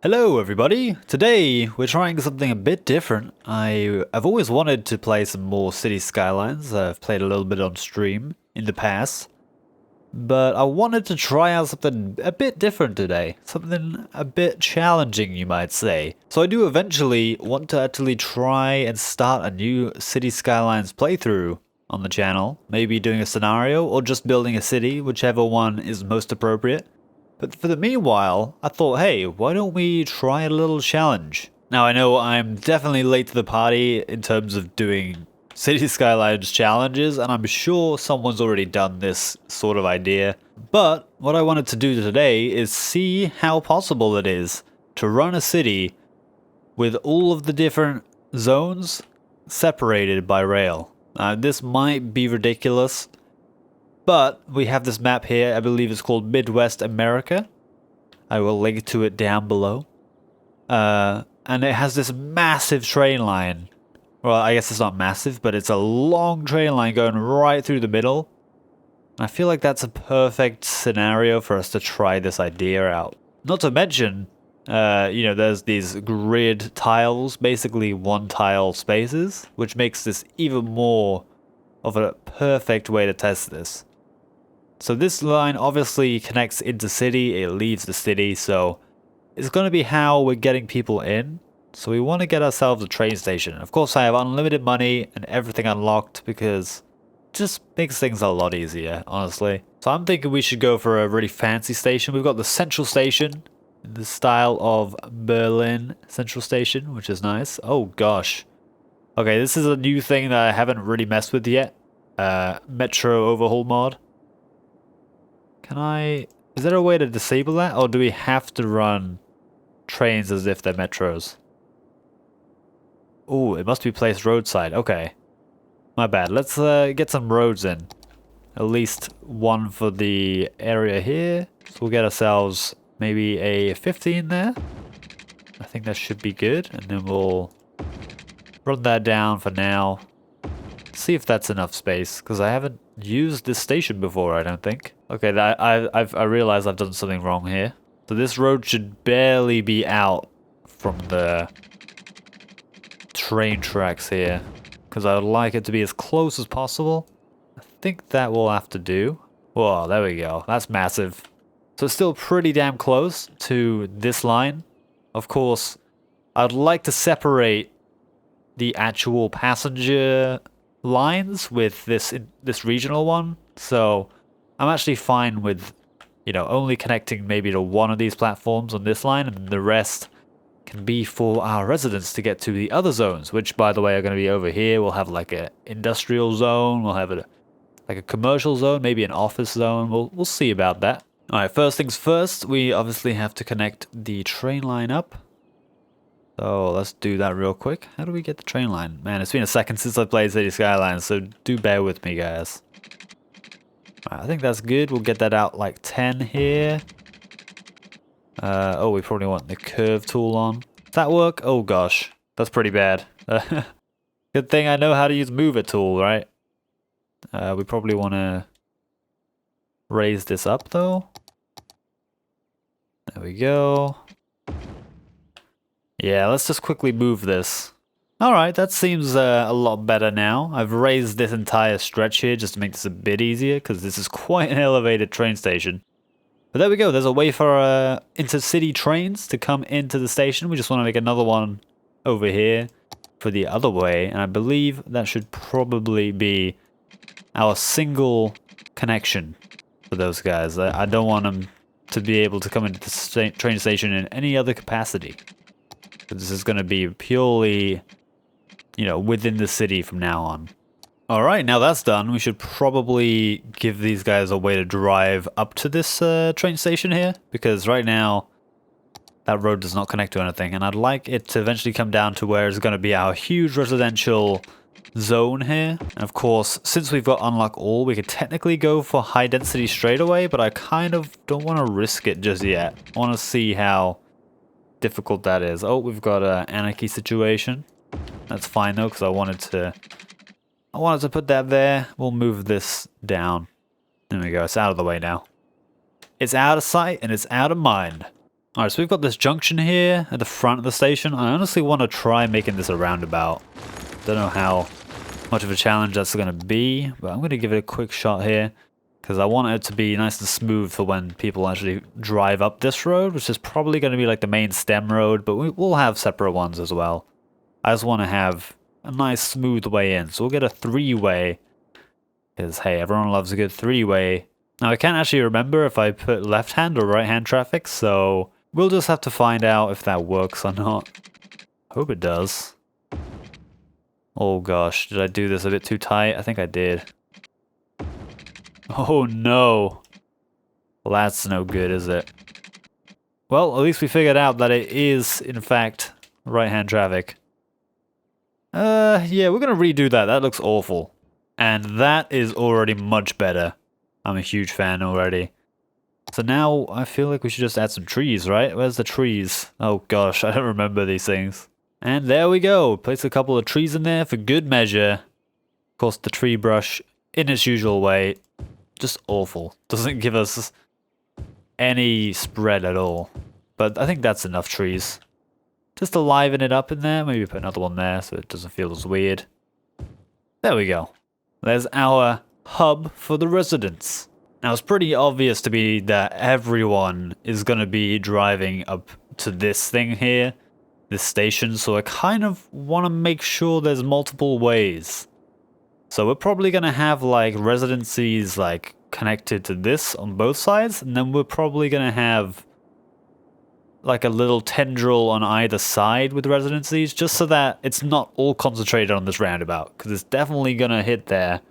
Hello everybody! Today we're trying something a bit different. I've always wanted to play some more City Skylines. I've played a little bit on stream in the past. But I wanted to try out something a bit different today. Something a bit challenging, you might say. So I do eventually want to actually try and start a new City Skylines playthrough on the channel. Maybe doing a scenario or just building a city, whichever one is most appropriate. But for the meanwhile, I thought, hey, why don't we try a little challenge? Now I know I'm definitely late to the party in terms of doing City Skylines challenges, and I'm sure someone's already done this sort of idea. But what I wanted to do today is see how possible it is to run a city with all of the different zones separated by rail. This might be ridiculous, but we have this map here. I believe it's called Midwest America. I will link to it down below. And it has this massive train line. Well, I guess it's not massive, but it's a long train line going right through the middle. I feel like that's a perfect scenario for us to try this idea out. Not to mention, there's these grid tiles, basically one tile spaces, which makes this even more of a perfect way to test this. So this line obviously connects into city, it leaves the city, so it's going to be how we're getting people in. So we want to get ourselves a train station. Of course I have unlimited money and everything unlocked because it just makes things a lot easier, honestly. So I'm thinking we should go for a really fancy station. We've got the central station in the style of Berlin Central Station, which is nice. Oh gosh. Okay, this is a new thing that I haven't really messed with yet. Metro overhaul mod. Is there a way to disable that, or do we have to run trains as if they're metros? Oh, it must be placed roadside. Okay. My bad. Let's get some roads in. At least one for the area here. So we'll get ourselves maybe a 15 there. I think that should be good. And then we'll run that down for now. See if that's enough space, because I haven't used this station before, I don't think. Okay, I realize I've done something wrong here. So this road should barely be out from the train tracks here, because I would like it to be as close as possible. I think that will have to do. Whoa, there we go. That's massive. So it's still pretty damn close to this line. Of course, I'd like to separate the actual passenger lines with this regional one, so I'm actually fine with, only connecting maybe to one of these platforms on this line, and the rest can be for our residents to get to the other zones, which by the way are going to be over here. We'll have like a industrial zone, we'll have like a commercial zone, maybe an office zone. We'll see about that. All right, first things first, we obviously have to connect the train line up. So let's do that real quick. How do we get the train line? Man, it's been a second since I played City Skylines, so do bear with me, guys. Right, I think that's good. We'll get that out like 10 here. Oh, we probably want the curve tool on. Does that work? Oh gosh, that's pretty bad. Good thing I know how to use move it tool, right? We probably want to raise this up though. There we go. Yeah, let's just quickly move this. Alright, that seems a lot better now. I've raised this entire stretch here just to make this a bit easier, because this is quite an elevated train station. But there we go, there's a way for intercity trains to come into the station. We just want to make another one over here for the other way, and I believe that should probably be our single connection for those guys. I don't want them to be able to come into the train station in any other capacity. This is going to be purely, within the city from now on. Alright, now that's done, we should probably give these guys a way to drive up to this train station here, because right now that road does not connect to anything, and I'd like it to eventually come down to where it's going to be our huge residential zone here. And of course, since we've got unlock all, we could technically go for high density straight away, but I kind of don't want to risk it just yet. I want to see how difficult that is. Oh, we've got an anarchy situation. That's fine though, because I wanted to put that there. We'll move this down. There we go. It's out of the way now. It's out of sight and it's out of mind. Alright, so we've got this junction here at the front of the station. I honestly want to try making this a roundabout. Don't know how much of a challenge that's going to be, but I'm going to give it a quick shot here because I want it to be nice and smooth for when people actually drive up this road, which is probably going to be like the main stem road, but we'll have separate ones as well. I just want to have a nice smooth way in, so we'll get a three-way because, hey, everyone loves a good three-way. Now, I can't actually remember if I put left-hand or right-hand traffic, so we'll just have to find out if that works or not. Hope it does. Oh gosh, did I do this a bit too tight? I think I did. Oh no. Well, that's no good, is it? Well, at least we figured out that it is, in fact, right-hand traffic. Yeah, we're gonna redo that. That looks awful. And that is already much better. I'm a huge fan already. So now I feel like we should just add some trees, right? Where's the trees? Oh gosh, I don't remember these things. And there we go. Place a couple of trees in there for good measure. Of course, the tree brush, in its usual way, just awful. Doesn't give us any spread at all. But I think that's enough trees. Just to liven it up in there. Maybe put another one there so it doesn't feel as weird. There we go. There's our hub for the residents. Now, it's pretty obvious to me that everyone is going to be driving up to this thing here, this station, so I kind of want to make sure there's multiple ways. So we're probably going to have like residencies like connected to this on both sides, and then we're probably going to have like a little tendril on either side with residencies, just so that it's not all concentrated on this roundabout, because it's definitely going to hit there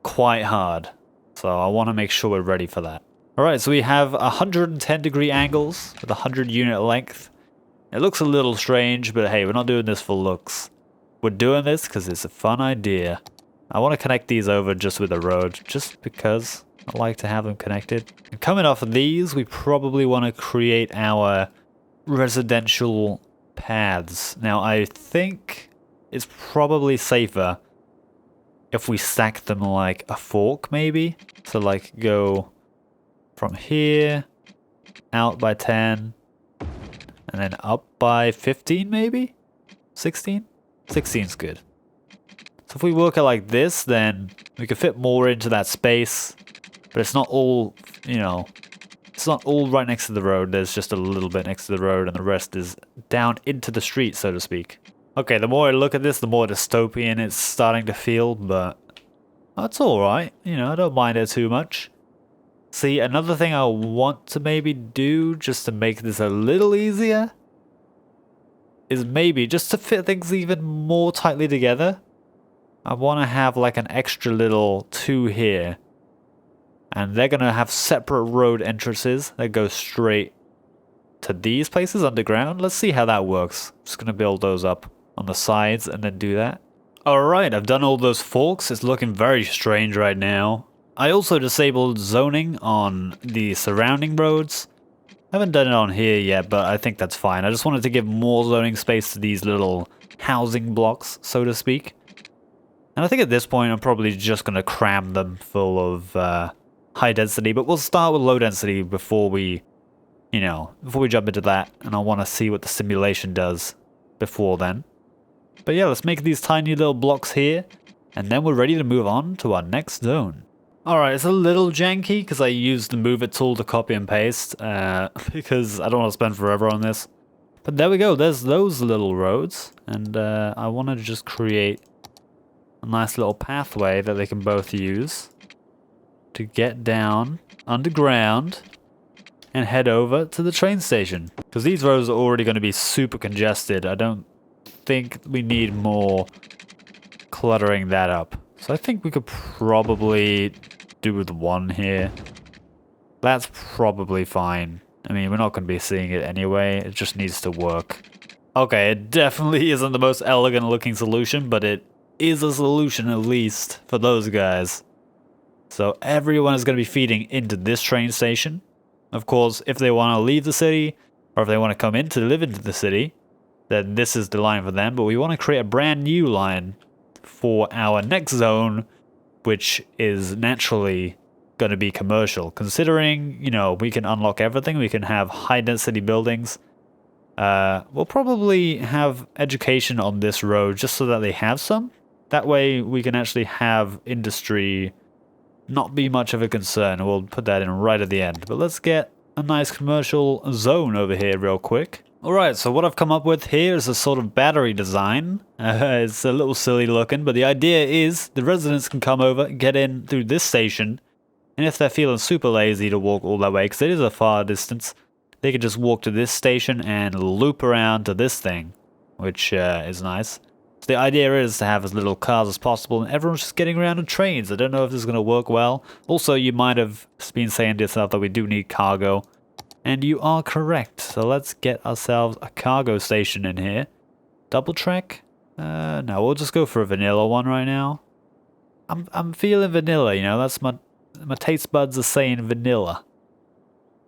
quite hard. So I want to make sure we're ready for that. Alright, so we have 110-degree angles with 100 unit length. It looks a little strange, but hey, we're not doing this for looks. We're doing this because it's a fun idea. I want to connect these over just with the road, just because I like to have them connected. And coming off of these, we probably want to create our residential paths. Now, I think it's probably safer if we stack them like a fork, maybe. So like go from here, out by 10, and then up by 15 maybe? 16? 16's good. So if we work it like this, then we can fit more into that space, but it's not all, you know, it's not all right next to the road. There's just a little bit next to the road, and the rest is down into the street, so to speak. Okay, the more I look at this, the more dystopian it's starting to feel, but that's alright. You know, I don't mind it too much. See, another thing I want to maybe do, just to make this a little easier, is maybe just to fit things even more tightly together. I want to have like an extra little 2 here. And they're going to have separate road entrances that go straight to these places underground. Let's see how that works. Just going to build those up on the sides and then do that. Alright, I've done all those forks. It's looking very strange right now. I also disabled zoning on the surrounding roads. I haven't done it on here yet, but I think that's fine. I just wanted to give more zoning space to these little housing blocks, so to speak. And I think at this point I'm probably just going to cram them full of high density, but we'll start with low density before we, you know, before we jump into that. And I want to see what the simulation does before then. But yeah, let's make these tiny little blocks here, and then we're ready to move on to our next zone. Alright, it's a little janky because I used the move it tool to copy and paste, because I don't want to spend forever on this. But there we go, there's those little roads, and I wanted to just create a nice little pathway that they can both use to get down underground and head over to the train station. Because these roads are already going to be super congested. I don't think we need more cluttering that up. So I think we could probably do with 1 here. That's probably fine. I mean, we're not going to be seeing it anyway. It just needs to work. Okay, it definitely isn't the most elegant looking solution, but it is a solution at least for those guys. So everyone is going to be feeding into this train station. Of course, if they want to leave the city, or if they want to come in to live into the city, then this is the line for them. But we want to create a brand new line for our next zone, which is naturally going to be commercial. Considering, you know, we can unlock everything. We can have high density buildings. We'll probably have education on this road just so that they have some. That way we can actually have industry not be much of a concern. We'll put that in right at the end. But let's get a nice commercial zone over here real quick. Alright, so what I've come up with here is a sort of battery design. It's a little silly looking, but the idea is the residents can come over, get in through this station, and if they're feeling super lazy to walk all that way, because it is a far distance, they could just walk to this station and loop around to this thing, which is nice. So the idea is to have as little cars as possible, and everyone's just getting around on trains. I don't know if this is going to work well. Also, you might have been saying to yourself that we do need cargo. And you are correct. So let's get ourselves a cargo station in here. Double track? No, we'll just go for a vanilla one right now. I'm feeling vanilla, you know, that's my taste buds are saying vanilla.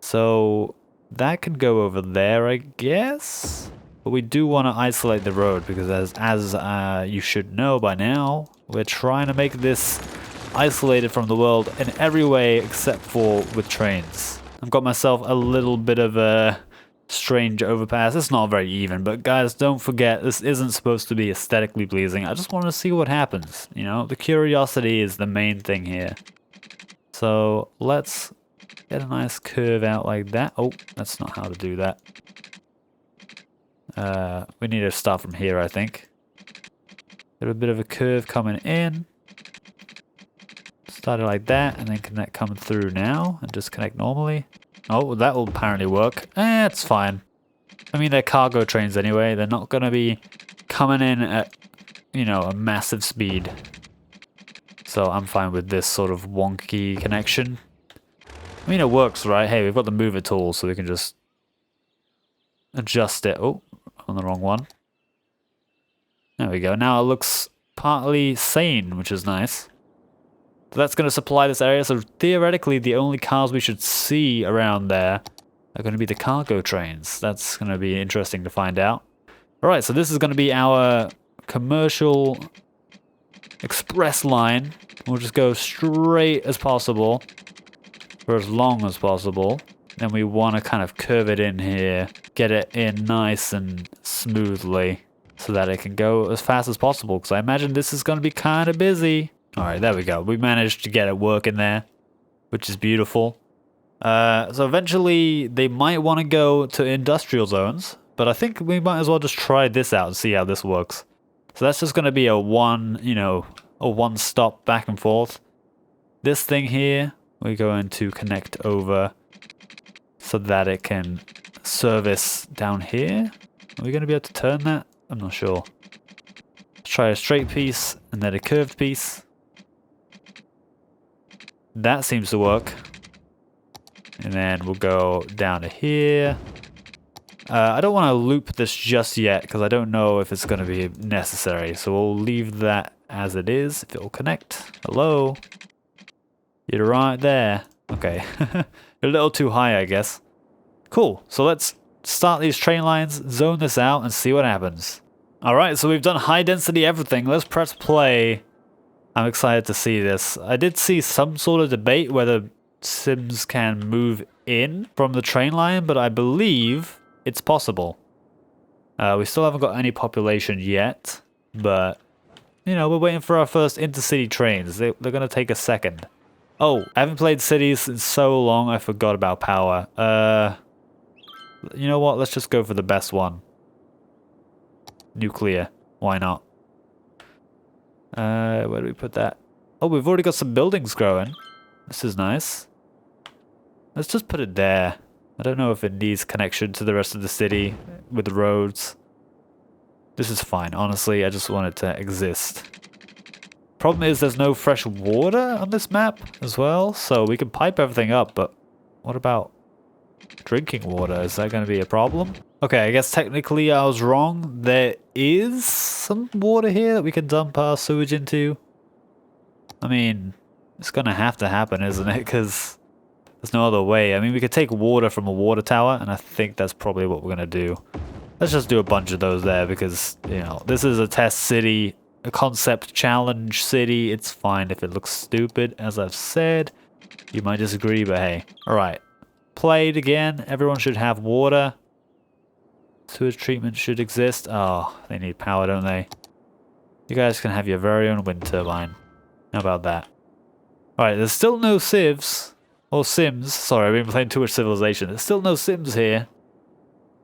So that can go over there, I guess. But we do want to isolate the road because as you should know by now, we're trying to make this isolated from the world in every way except for with trains. I've got myself a little bit of a strange overpass. It's not very even, but guys, don't forget, this isn't supposed to be aesthetically pleasing. I just want to see what happens, you know? The curiosity is the main thing here. So let's get a nice curve out like that. Oh, that's not how to do that. We need to start from here, I think. Get a bit of a curve coming in. Start it like that, and then connect coming through now, and just connect normally. Oh, that will apparently work. It's fine. I mean, they're cargo trains anyway. They're not going to be coming in at, you know, a massive speed. So I'm fine with this sort of wonky connection. I mean, it works, right? Hey, we've got the mover tool, so we can just adjust it. Oh, on the wrong one. There we go. Now it looks partly sane, which is nice. So that's going to supply this area, so theoretically the only cars we should see around there are going to be the cargo trains. That's going to be interesting to find out. Alright, so this is going to be our commercial express line. We'll just go straight as possible for as long as possible. Then we want to kind of curve it in here, get it in nice and smoothly so that it can go as fast as possible, because I imagine this is going to be kind of busy. Alright, there we go. We managed to get it working there, which is beautiful. So eventually they might want to go to industrial zones, but I think we might as well just try this out and see how this works. So that's just going to be a one stop back and forth. This thing here, we're going to connect over so that it can service down here. Are we going to be able to turn that? I'm not sure. Let's try a straight piece and then a curved piece. That seems to work. And then we'll go down to here. I don't want to loop this just yet because I don't know if it's going to be necessary. So we'll leave that as it is. If it will connect. Hello? You're right there. Okay. You're a little too high, I guess. Cool. So let's start these train lines, zone this out, and see what happens. Alright, so we've done high density everything. Let's press play. I'm excited to see this. I did see some sort of debate whether Sims can move in from the train line, but I believe it's possible. We still haven't got any population yet, but, you know, we're waiting for our first intercity trains. They're going to take a second. Oh, I haven't played cities in so long, I forgot about power. You know what? Let's just go for the best one. Nuclear. Why not? Where do we put that? Oh, we've already got some buildings growing. This is nice. Let's just put it there. I don't know if it needs connection to the rest of the city with the roads. This is fine, honestly. I just want it to exist. Problem is there's no fresh water on this map as well, so we can pipe everything up, but what about drinking water? Is that going to be a problem? Okay, I guess technically I was wrong. There is some water here that we can dump our sewage into. I mean, it's going to happen, isn't it? Because there's no other way. I mean, we could take water from a water tower, and I think that's probably what we're going to do. Let's just do a bunch of those there because, you know, this is a test city, a concept challenge city. It's fine if it looks stupid, as I've said. You might disagree, but hey. Alright. Played again. Everyone should have water. Sewage treatment should exist. Oh, they need power, don't they? You guys can have your very own wind turbine. How about that? Alright, there's still no civs. Or sims. Sorry, I've been playing too much Civilization. There's still no sims here.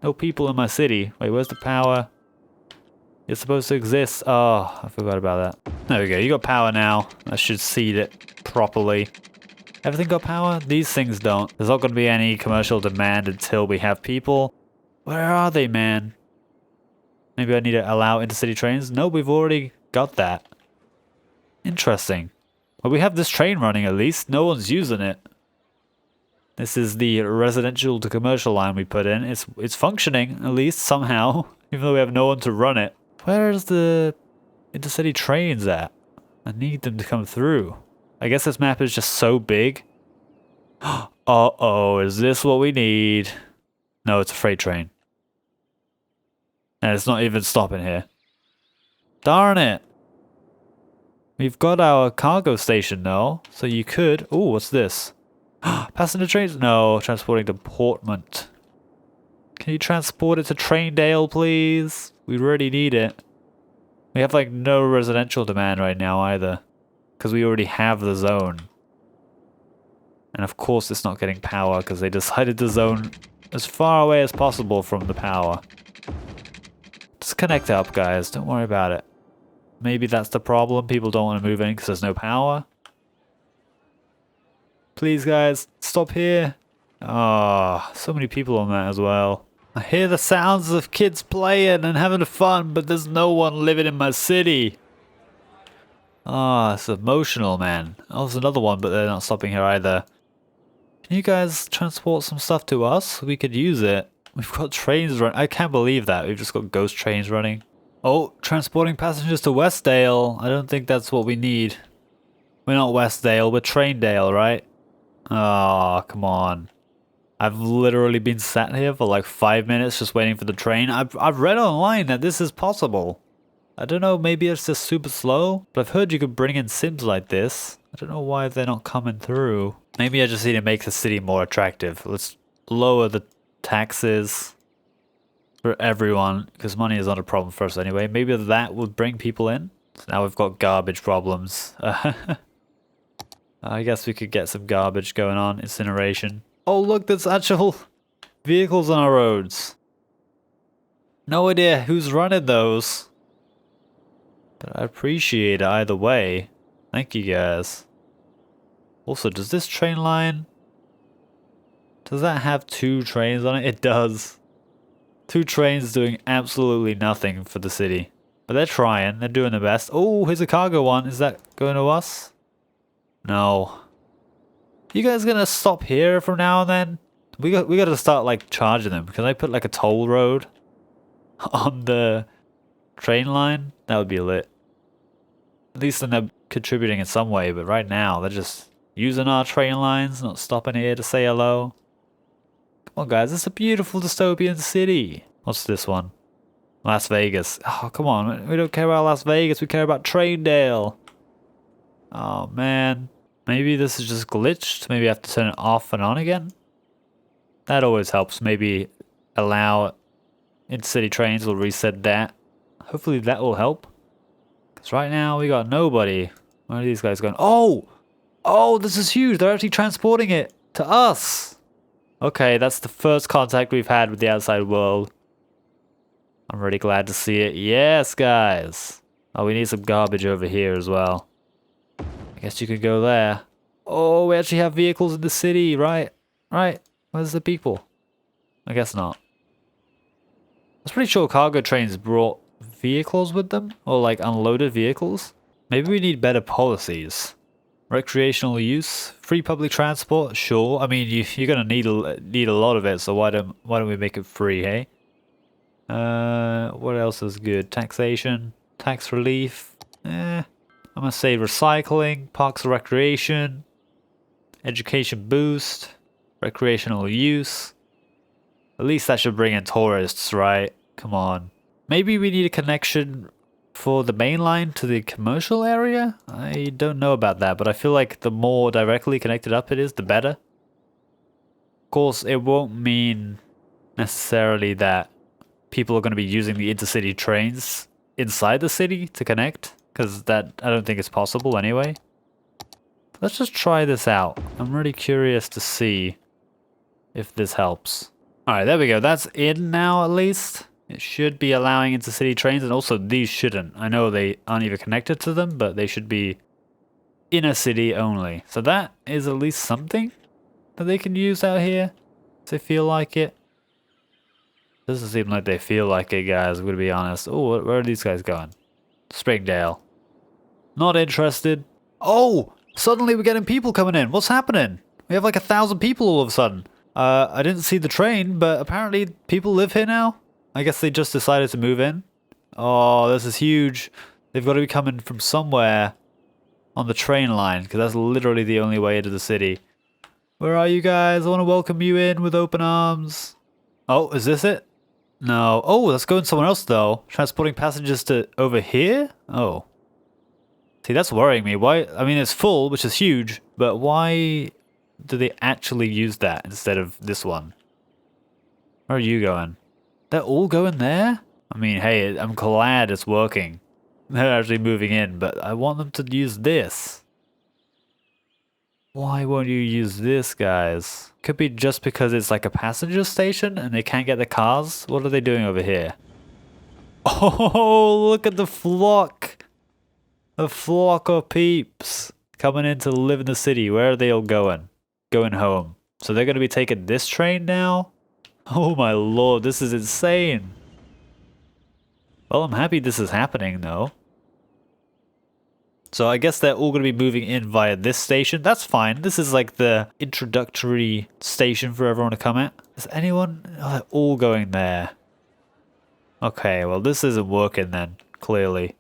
No people in my city. Wait, where's the power? It's supposed to exist. Oh, I forgot about that. There we go. You got power now. I should seed it properly. Everything got power? These things don't. There's not going to be any commercial demand until we have people. Where are they, man? Maybe I need to allow intercity trains? No, we've already got that. Interesting. Well, we have this train running at least. No one's using it. This is the residential to commercial line we put in. It's functioning, at least, somehow. Even though we have no one to run it. Where's the intercity trains at? I need them to come through. I guess this map is just so big. Uh-oh, is this what we need? No, it's a freight train. And it's not even stopping here. Darn it! We've got our cargo station though, so you could... Ooh, what's this? Passenger trains? No, transporting to Portment. Can you transport it to Traindale, please? We really need it. We have like no residential demand right now either. Because we already have the zone. And of course it's not getting power because they decided to zone as far away as possible from the power. Just connect up, guys. Don't worry about it. Maybe that's the problem. People don't want to move in because there's no power. Please, guys, stop here. Ah, so many people on that as well. I hear the sounds of kids playing and having fun, but there's no one living in my city. Ah, it's emotional, man. Oh, there's another one, but they're not stopping here either. Can you guys transport some stuff to us? We could use it. We've got trains running. I can't believe that. We've just got ghost trains running. Oh, transporting passengers to Westdale. I don't think that's what we need. We're not Westdale, we're Traindale, right? Oh, come on. I've literally been sat here for like 5 minutes just waiting for the train. I've read online that this is possible. I don't know, maybe it's just super slow, but I've heard you could bring in sims like this. I don't know why they're not coming through. Maybe I just need to make the city more attractive. Let's lower the taxes for everyone, because money is not a problem for us anyway. Maybe that would bring people in. So now we've got garbage problems. I guess we could get some garbage going on. Incineration. Oh look, there's actual vehicles on our roads. No idea who's running those. But I appreciate it either way. Thank you guys. Also, does this train line... Does that have 2 trains on it? It does. 2 trains doing absolutely nothing for the city. But they're trying. They're doing their best. Oh, here's a cargo one. Is that going to us? No. You guys gonna stop here from now and then? We got to start like charging them. Can I put like a toll road on the train line? That would be lit. At least then they're contributing in some way. But right now they're just using our train lines, not stopping here to say hello. Come on, guys. It's a beautiful dystopian city. What's this one? Las Vegas. Oh, come on. We don't care about Las Vegas. We care about Traindale. Oh, man. Maybe this is just glitched. Maybe I have to turn it off and on again. That always helps. Maybe allow intercity trains will reset that. Hopefully that will help. Because right now we got nobody. Where are these guys going? Oh! Oh, this is huge. They're actually transporting it to us. Okay, that's the first contact we've had with the outside world. I'm really glad to see it. Yes, guys. Oh, we need some garbage over here as well. I guess you could go there. Oh, we actually have vehicles in the city, right? Right. Where's the people? I guess not. I was pretty sure cargo trains brought vehicles with them. Or like unloaded vehicles. Maybe we need better policies. Recreational use, free public transport, sure. I mean, you're gonna need a lot of it, so why don't we make it free, hey? What else is good? Taxation, tax relief. I'm gonna say recycling, parks and recreation, education boost, recreational use. At least that should bring in tourists, right? Come on. Maybe we need a connection for the main line to the commercial area? I don't know about that, but I feel like the more directly connected up it is, the better. Of course, it won't mean necessarily that people are going to be using the intercity trains inside the city to connect, because that I don't think is possible anyway. Let's just try this out. I'm really curious to see if this helps. Alright, there we go. That's in now, at least. It should be allowing intercity trains, and also these shouldn't. I know they aren't even connected to them, but they should be inner city only. So that is at least something that they can use out here if they feel like it. Doesn't seem like they feel like it, guys, I'm gonna be honest. Oh, where are these guys going? Springdale. Not interested. Oh! Suddenly we're getting people coming in. What's happening? We have like 1,000 people all of a sudden. I didn't see the train, but apparently people live here now. I guess they just decided to move in. Oh, this is huge. They've got to be coming from somewhere on the train line, because that's literally the only way into the city. Where are you guys? I want to welcome you in with open arms. Oh, is this it? No. Oh, that's going somewhere else though. Transporting passengers to over here? Oh. See, that's worrying me. Why? I mean, it's full, which is huge, but why do they actually use that instead of this one? Where are you going? They're all going there? I mean, hey, I'm glad it's working. They're actually moving in, but I want them to use this. Why won't you use this, guys? Could be just because it's like a passenger station and they can't get the cars. What are they doing over here? Oh, look at the flock. A flock of peeps coming in to live in the city. Where are they all going? Going home. So they're going to be taking this train now? Oh my lord, this is insane. Well, I'm happy this is happening though. So I guess they're all going to be moving in via this station. That's fine. This is like the introductory station for everyone to come at. Is anyone? Oh, they're all going there. Okay, well this isn't working then, clearly.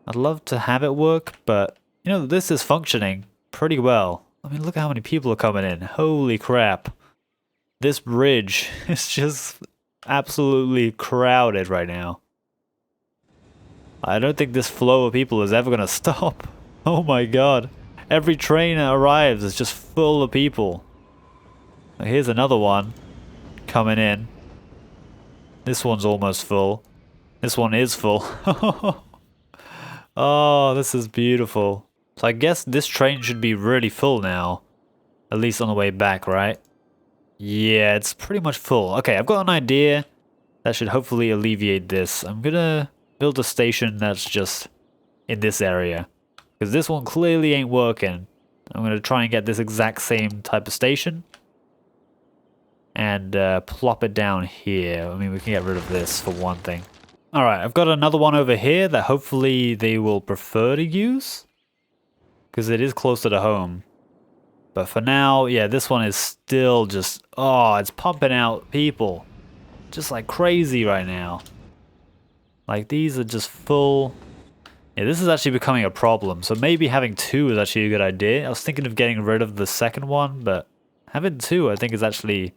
I'd love to have it work, but you know, this is functioning pretty well. I mean, look at how many people are coming in. Holy crap. This bridge is just absolutely crowded right now. I don't think this flow of people is ever going to stop. Oh my god. Every train that arrives is just full of people. Here's another one coming in. This one's almost full. This one is full. Oh, this is beautiful. So I guess this train should be really full now. At least on the way back, right? Yeah, it's pretty much full. Okay, I've got an idea that should hopefully alleviate this. I'm gonna build a station that's just in this area, because this one clearly ain't working. I'm gonna try and get this exact same type of station and plop it down here. I mean, we can get rid of this for one thing. Alright, I've got another one over here that hopefully they will prefer to use, because it is closer to home. But for now, yeah, this one is still just, oh, it's pumping out people. Just like crazy right now. Like, these are just full. Yeah, this is actually becoming a problem. So maybe having two is actually a good idea. I was thinking of getting rid of the second one, but having two I think is actually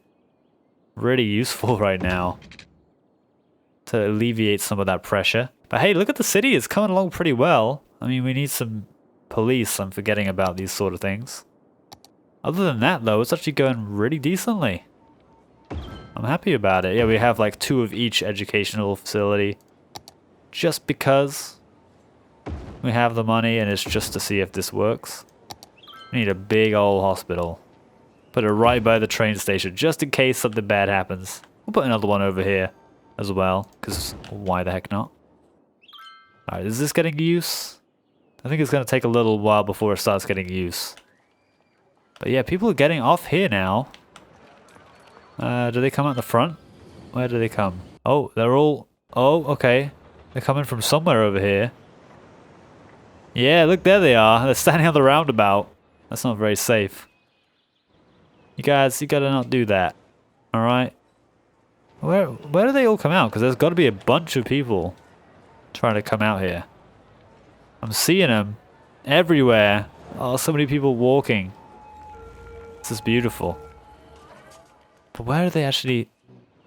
really useful right now to alleviate some of that pressure. But hey, look at the city. It's coming along pretty well. I mean, we need some police. I'm forgetting about these sort of things. Other than that, though, it's actually going really decently. I'm happy about it. Yeah, we have like 2 of each educational facility. Just because we have the money, and it's just to see if this works. We need a big old hospital. Put it right by the train station, just in case something bad happens. We'll put another one over here as well, because why the heck not? Alright, is this getting use? I think it's going to take a little while before it starts getting use. But yeah, people are getting off here now. Do they come out the front? Where do they come? Oh, they're all... Oh, okay. They're coming from somewhere over here. Yeah, look, there they are. They're standing on the roundabout. That's not very safe. You guys, you gotta not do that. Alright? Where do they all come out? Because there's got to be a bunch of people trying to come out here. I'm seeing them everywhere. Oh, so many people walking. This is beautiful. But where are they actually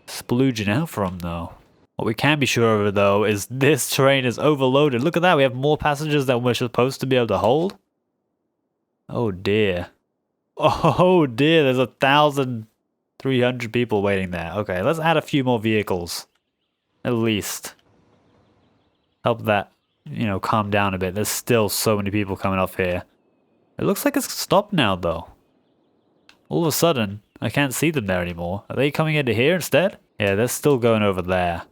splooging out from, though? What we can be sure of, though, is this train is overloaded. Look at that, we have more passengers than we're supposed to be able to hold. Oh dear. Oh dear, there's 1,300 people waiting there. Okay, let's add a few more vehicles. At least. Help that, calm down a bit. There's still so many people coming off here. It looks like it's stopped now, though. All of a sudden, I can't see them there anymore. Are they coming into here instead? Yeah, they're still going over there.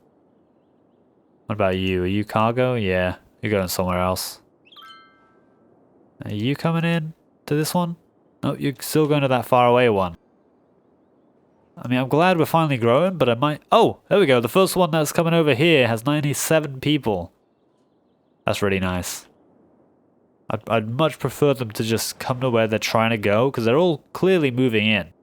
What about you? Are you cargo? Yeah, you're going somewhere else. Are you coming in to this one? No, you're still going to that far away one. I mean, I'm glad we're finally growing, but I might... Oh, there we go. The first one that's coming over here has 97 people. That's really nice. I'd much prefer them to just come to where they're trying to go, because they're all clearly moving in.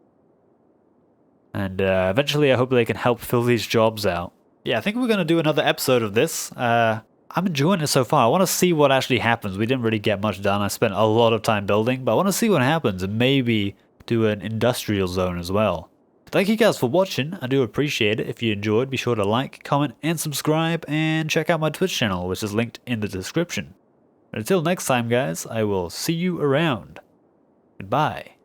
And eventually I hope they can help fill these jobs out. Yeah, I think we're going to do another episode of this. I'm enjoying it so far. I want to see what actually happens. We didn't really get much done. I spent a lot of time building, but I want to see what happens and maybe do an industrial zone as well. Thank you guys for watching. I do appreciate it. If you enjoyed, be sure to like, comment, and subscribe, and check out my Twitch channel, which is linked in the description. But until next time, guys, I will see you around. Goodbye.